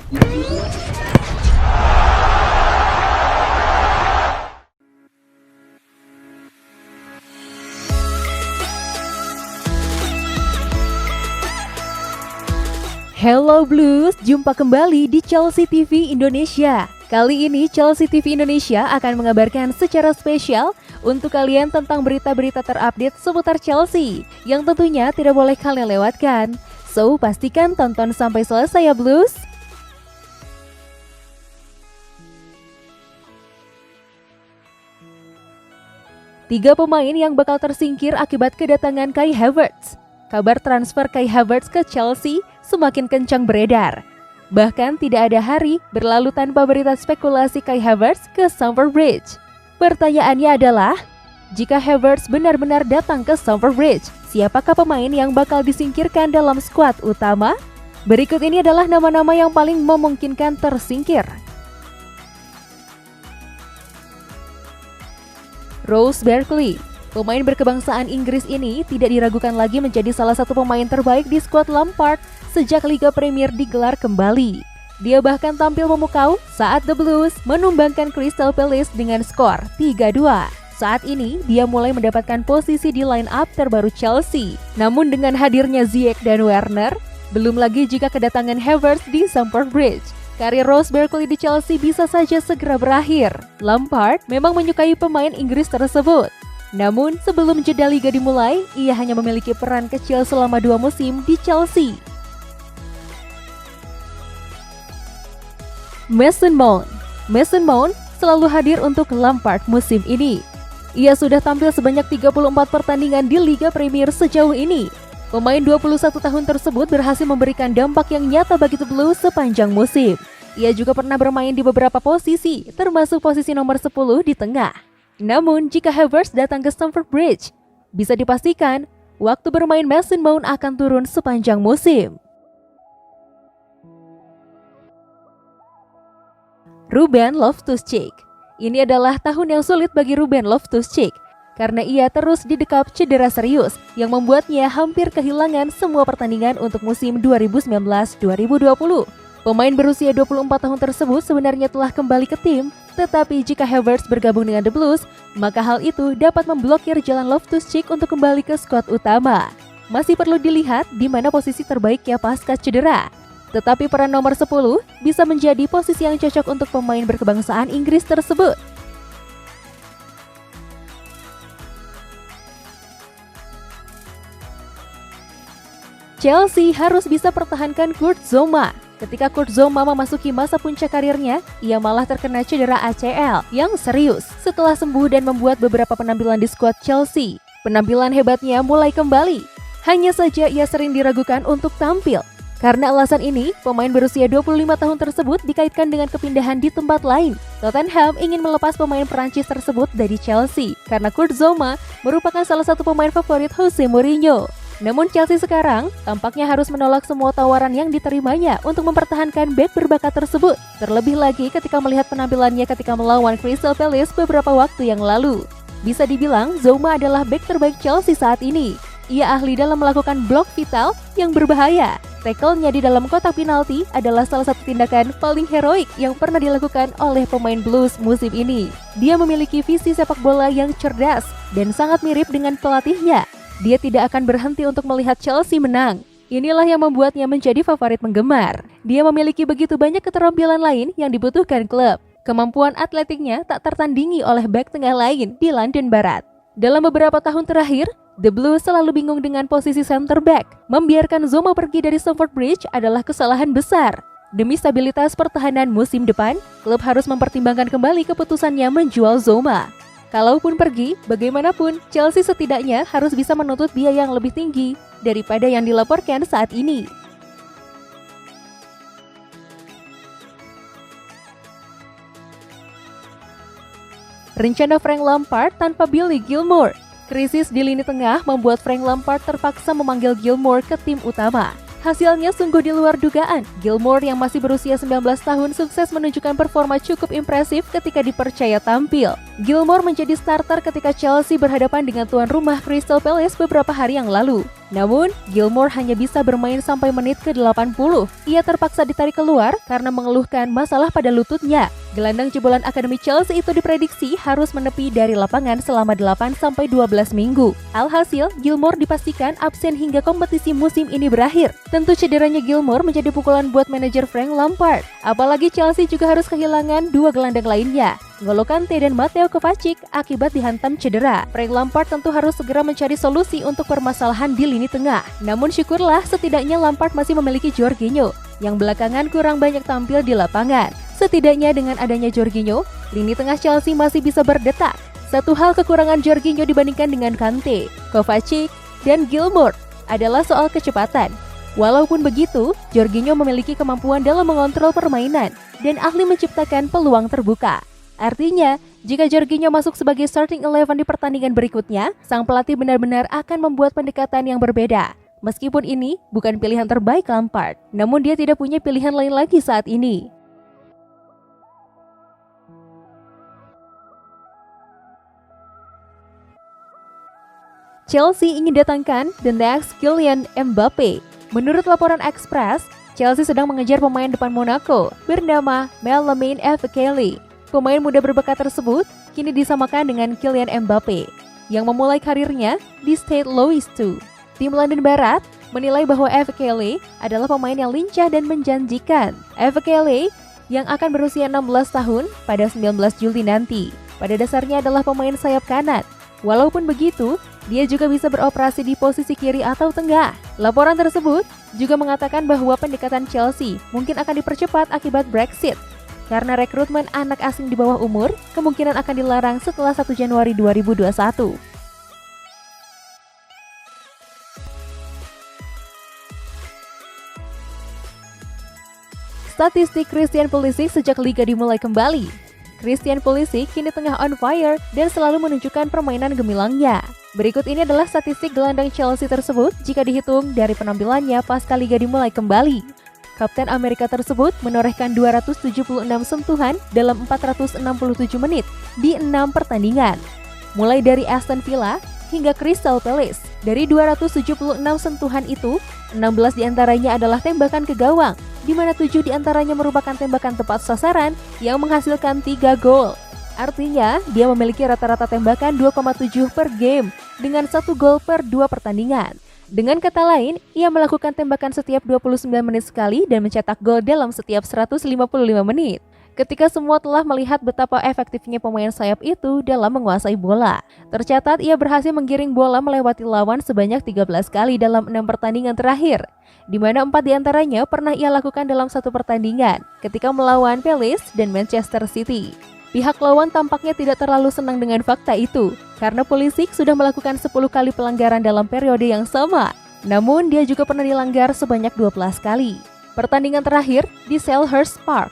Hello Blues, jumpa kembali di Chelsea TV Indonesia. Kali ini Chelsea TV Indonesia akan mengabarkan secara spesial untuk kalian tentang berita-berita terupdate seputar Chelsea yang tentunya tidak boleh kalian lewatkan. So, pastikan tonton sampai selesai ya Blues. Tiga pemain yang bakal tersingkir akibat kedatangan Kai Havertz. Kabar transfer Kai Havertz ke Chelsea semakin kencang beredar. Bahkan tidak ada hari berlalu tanpa berita spekulasi Kai Havertz ke Stamford Bridge. Pertanyaannya adalah, jika Havertz benar-benar datang ke Stamford Bridge, siapakah pemain yang bakal disingkirkan dalam skuad utama? Berikut ini adalah nama-nama yang paling memungkinkan tersingkir. Ross Barkley. Pemain berkebangsaan Inggris ini tidak diragukan lagi menjadi salah satu pemain terbaik di skuad Lampard sejak Liga Premier digelar kembali. Dia bahkan tampil memukau saat The Blues menumbangkan Crystal Palace dengan skor 3-2. Saat ini, dia mulai mendapatkan posisi di line-up terbaru Chelsea. Namun dengan hadirnya Ziyech dan Werner, belum lagi jika kedatangan Havertz di Stamford Bridge, karir Ross Barkley di Chelsea bisa saja segera berakhir. Lampard memang menyukai pemain Inggris tersebut. Namun, sebelum jeda liga dimulai, ia hanya memiliki peran kecil selama 2 musim di Chelsea. Mason Mount selalu hadir untuk Lampard musim ini. Ia sudah tampil sebanyak 34 pertandingan di Liga Premier sejauh ini. Pemain 21 tahun tersebut berhasil memberikan dampak yang nyata bagi The Blues sepanjang musim. Ia juga pernah bermain di beberapa posisi, termasuk posisi nomor 10 di tengah. Namun, jika Havertz datang ke Stamford Bridge, bisa dipastikan waktu bermain Mason Mount akan turun sepanjang musim. Ruben Loftus-Cheek. Ini adalah tahun yang sulit bagi Ruben Loftus-Cheek karena ia terus didekap cedera serius yang membuatnya hampir kehilangan semua pertandingan untuk musim 2019-2020. Pemain berusia 24 tahun tersebut sebenarnya telah kembali ke tim, tetapi jika Havertz bergabung dengan The Blues, maka hal itu dapat memblokir jalan Loftus-Cheek untuk kembali ke skuad utama. Masih perlu dilihat di mana posisi terbaiknya pasca cedera. Tetapi peran nomor 10 bisa menjadi posisi yang cocok untuk pemain berkebangsaan Inggris tersebut. Chelsea harus bisa pertahankan Kurt Zouma. Ketika Kurt Zouma memasuki masa puncak karirnya, ia malah terkena cedera ACL yang serius. Setelah sembuh dan membuat beberapa penampilan di skuad Chelsea, penampilan hebatnya mulai kembali. Hanya saja ia sering diragukan untuk tampil. Karena alasan ini, pemain berusia 25 tahun tersebut dikaitkan dengan kepindahan di tempat lain. Tottenham ingin melepas pemain Perancis tersebut dari Chelsea karena Kurt Zouma merupakan salah satu pemain favorit Jose Mourinho. Namun Chelsea sekarang tampaknya harus menolak semua tawaran yang diterimanya untuk mempertahankan bek berbakat tersebut. Terlebih lagi ketika melihat penampilannya ketika melawan Crystal Palace beberapa waktu yang lalu. Bisa dibilang Zouma adalah bek terbaik Chelsea saat ini. Ia ahli dalam melakukan blok vital yang berbahaya. Tackle-nya di dalam kotak penalti adalah salah satu tindakan paling heroik yang pernah dilakukan oleh pemain Blues musim ini. Dia memiliki visi sepak bola yang cerdas dan sangat mirip dengan pelatihnya. Dia tidak akan berhenti untuk melihat Chelsea menang. Inilah yang membuatnya menjadi favorit penggemar. Dia memiliki begitu banyak keterampilan lain yang dibutuhkan klub. Kemampuan atletiknya tak tertandingi oleh bek tengah lain di London Barat. Dalam beberapa tahun terakhir, The Blues selalu bingung dengan posisi center back. Membiarkan Zouma pergi dari Stamford Bridge adalah kesalahan besar. Demi stabilitas pertahanan musim depan, klub harus mempertimbangkan kembali keputusannya menjual Zouma. Kalaupun pergi, bagaimanapun, Chelsea setidaknya harus bisa menuntut biaya yang lebih tinggi daripada yang dilaporkan saat ini. Rencana Frank Lampard tanpa Billy Gilmour. Krisis di lini tengah membuat Frank Lampard terpaksa memanggil Gilmour ke tim utama. Hasilnya sungguh di luar dugaan. Gilmour yang masih berusia 19 tahun sukses menunjukkan performa cukup impresif ketika dipercaya tampil. Gilmour menjadi starter ketika Chelsea berhadapan dengan tuan rumah Crystal Palace beberapa hari yang lalu. Namun, Gilmour hanya bisa bermain sampai menit ke-80. Ia terpaksa ditarik keluar karena mengeluhkan masalah pada lututnya. Gelandang jebolan Akademi Chelsea itu diprediksi harus menepi dari lapangan selama 8-12 minggu. Alhasil, Gilmour dipastikan absen hingga kompetisi musim ini berakhir. Tentu cederanya Gilmour menjadi pukulan buat manajer Frank Lampard. Apalagi Chelsea juga harus kehilangan dua gelandang lainnya, N'Golo Kante dan Mateo Kovacic akibat dihantam cedera. Frank Lampard tentu harus segera mencari solusi untuk permasalahan di lini tengah. Namun syukurlah setidaknya Lampard masih memiliki Jorginho yang belakangan kurang banyak tampil di lapangan. Setidaknya dengan adanya Jorginho, lini tengah Chelsea masih bisa berdetak. Satu hal kekurangan Jorginho dibandingkan dengan Kante, Kovacic, dan Gilmour adalah soal kecepatan. Walaupun begitu, Jorginho memiliki kemampuan dalam mengontrol permainan dan ahli menciptakan peluang terbuka. Artinya, jika Jorginho masuk sebagai starting 11 di pertandingan berikutnya, sang pelatih benar-benar akan membuat pendekatan yang berbeda. Meskipun ini bukan pilihan terbaik Lampard, namun dia tidak punya pilihan lain lagi saat ini. Chelsea ingin datangkan the next Kylian Mbappe. Menurut laporan Express, Chelsea sedang mengejar pemain depan Monaco bernama Malamine Efekele. Pemain muda berbakat tersebut kini disamakan dengan Kylian Mbappe yang memulai karirnya di Stade Louis II. Tim London Barat menilai bahwa Efekele adalah pemain yang lincah dan menjanjikan. Efekele yang akan berusia 16 tahun pada 19 Juli nanti, pada dasarnya adalah pemain sayap kanan. Walaupun begitu, dia juga bisa beroperasi di posisi kiri atau tengah. Laporan tersebut juga mengatakan bahwa pendekatan Chelsea mungkin akan dipercepat akibat Brexit. Karena rekrutmen anak asing di bawah umur kemungkinan akan dilarang setelah 1 Januari 2021. Statistik Christian Pulisic sejak liga dimulai kembali. Christian Pulisic kini tengah on fire dan selalu menunjukkan permainan gemilangnya. Berikut ini adalah statistik gelandang Chelsea tersebut jika dihitung dari penampilannya pasca liga dimulai kembali. Kapten Amerika tersebut menorehkan 276 sentuhan dalam 467 menit di 6 pertandingan. Mulai dari Aston Villa hingga Crystal Palace. Dari 276 sentuhan itu, 16 diantaranya adalah tembakan ke gawang, di mana 7 diantaranya merupakan tembakan tepat sasaran yang menghasilkan 3 gol. Artinya, dia memiliki rata-rata tembakan 2,7 per game dengan 1 gol per 2 pertandingan. Dengan kata lain, ia melakukan tembakan setiap 29 menit sekali dan mencetak gol dalam setiap 155 menit. Ketika semua telah melihat betapa efektifnya pemain sayap itu dalam menguasai bola. Tercatat ia berhasil menggiring bola melewati lawan sebanyak 13 kali dalam 6 pertandingan terakhir, di mana 4 diantaranya pernah ia lakukan dalam satu pertandingan ketika melawan Palace dan Manchester City. Pihak lawan tampaknya tidak terlalu senang dengan fakta itu, karena Pulisic sudah melakukan 10 kali pelanggaran dalam periode yang sama. Namun dia juga pernah dilanggar sebanyak 12 kali. Pertandingan terakhir di Selhurst Park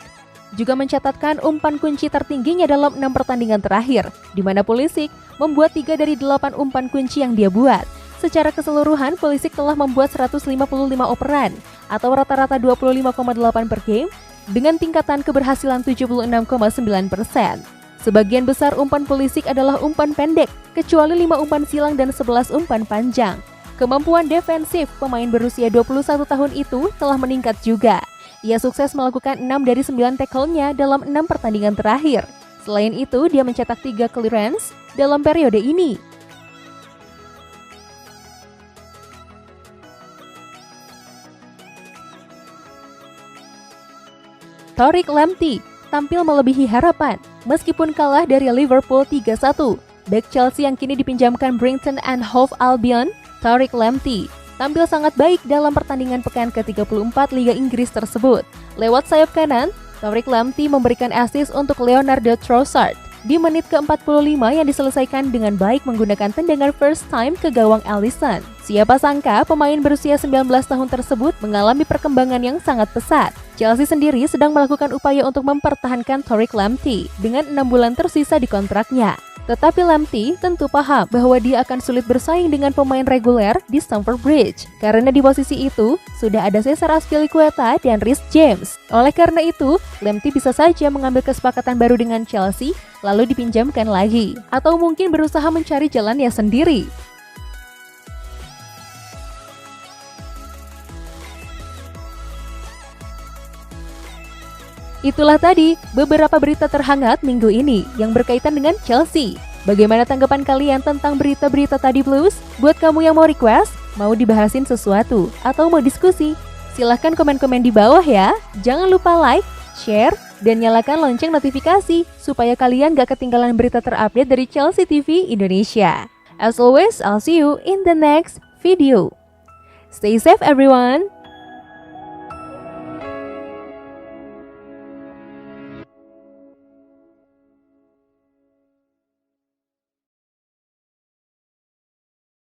juga mencatatkan umpan kunci tertingginya dalam 6 pertandingan terakhir, di mana Pulisic membuat 3 dari 8 umpan kunci yang dia buat. Secara keseluruhan, Pulisic telah membuat 155 operan atau rata-rata 25,8 per game dengan tingkatan keberhasilan 76,9%. Sebagian besar umpan Pulisic adalah umpan pendek, kecuali 5 umpan silang dan 11 umpan panjang. Kemampuan defensif pemain berusia 21 tahun itu telah meningkat juga. Ia sukses melakukan 6 dari 9 tackle-nya dalam 6 pertandingan terakhir. Selain itu, dia mencetak 3 clearance dalam periode ini. Tariq Lamptey tampil melebihi harapan meskipun kalah dari Liverpool 3-1. Bek Chelsea yang kini dipinjamkan Brighton and Hove Albion, Tariq Lamptey tampil sangat baik dalam pertandingan pekan ke-34 Liga Inggris tersebut. Lewat sayap kanan, Tariq Lamptey memberikan assist untuk Leonardo Trossard di menit ke-45 yang diselesaikan dengan baik menggunakan tendangan first time ke gawang Alisson. Siapa sangka pemain berusia 19 tahun tersebut mengalami perkembangan yang sangat pesat. Chelsea sendiri sedang melakukan upaya untuk mempertahankan Tariq Lamptey dengan 6 bulan tersisa di kontraknya. Tetapi Lamptey tentu paham bahwa dia akan sulit bersaing dengan pemain reguler di Stamford Bridge. Karena di posisi itu, sudah ada Cesar Azpilicueta dan Reece James. Oleh karena itu, Lamptey bisa saja mengambil kesepakatan baru dengan Chelsea, lalu dipinjamkan lagi. Atau mungkin berusaha mencari jalannya sendiri. Itulah tadi beberapa berita terhangat minggu ini yang berkaitan dengan Chelsea. Bagaimana tanggapan kalian tentang berita-berita tadi Blues? Buat kamu yang mau request, mau dibahasin sesuatu, atau mau diskusi, silahkan komen-komen di bawah ya. Jangan lupa like, share, dan nyalakan lonceng notifikasi supaya kalian gak ketinggalan berita terupdate dari Chelsea TV Indonesia. As always, I'll see you in the next video. Stay safe everyone!